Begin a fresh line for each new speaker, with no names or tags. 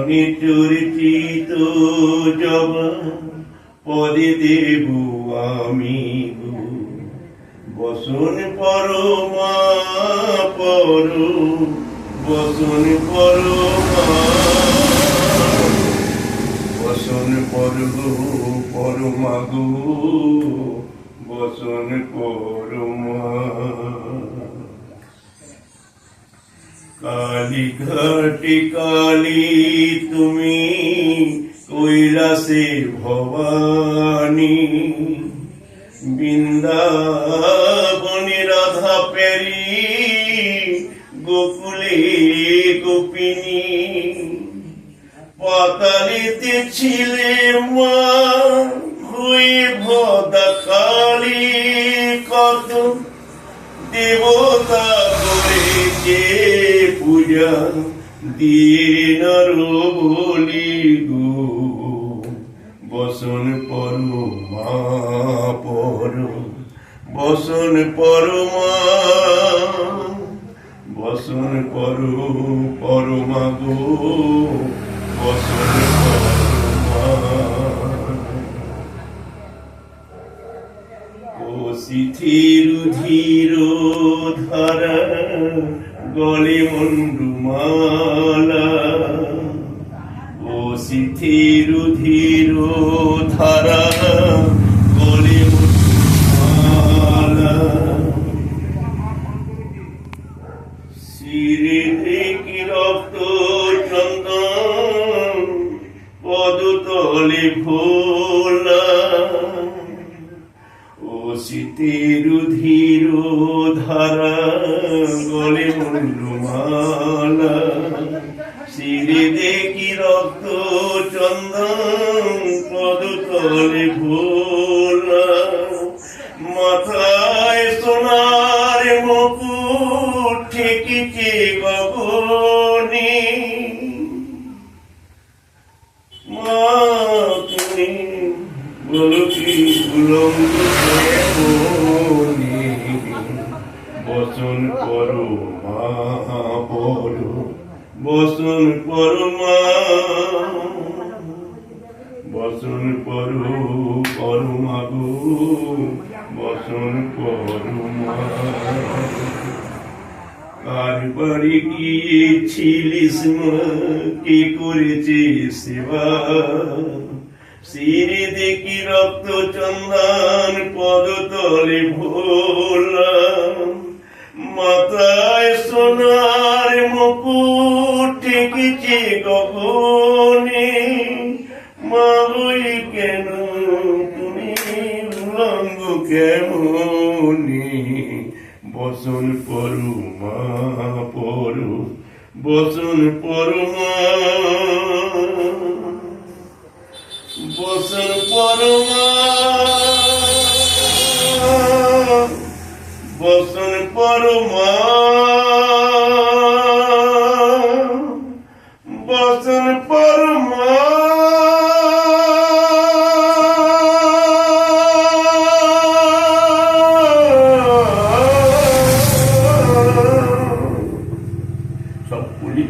জনে চরিচিত জবান পদে দেব আমি বসন পরমা পর বসন পরমা বসন পরমা গো বসন পরমা কালী ঘাটে কালী তুমি কৈলাসে ভবানী বৃন্দাবনে রাধা পেরি গোকুলে গোপিনী পাতালিতে ছিলে মা হয়ে ভদা কালী কত দেবতা করেছে পূজা দিয়ে নর বলি গো বসন পরমা পর বসন পরমা বসন পরমা গো বসন পরমা কোশিথির ধীর ধারা গলে মন্ডুমালা কোশিথির ধীর ধারা গলে মন্ডুমালা শিরে থেকে রক্ত চন্দন পদতলে ভোলা শীতের ধীর ধারা গলে মন্ডুমালা শিরে দেখি রক্ত চন্দন পদতলে ভোলা মাথায় সোনার মুকুট ঠেকিছে গগনে মা তুমি বলো কি উলঙ্গ বসন পরমা পর বসন পরমা বসন পরমা গো বসন পরমা কার বাড়ি গিয়েছিলিস মা কে করেছে সেবা শিরে দেখি রক্ত চন্দন পদতলে ভোলা মাথায় সোনার মুকুট ঠেকেছে গগনে মা বই কেন তুমি উলঙ্গ কেমনে বসন পরমা পর বসন পরমা বসন পরমা বসন পরমা বসন পরমা সব পুলি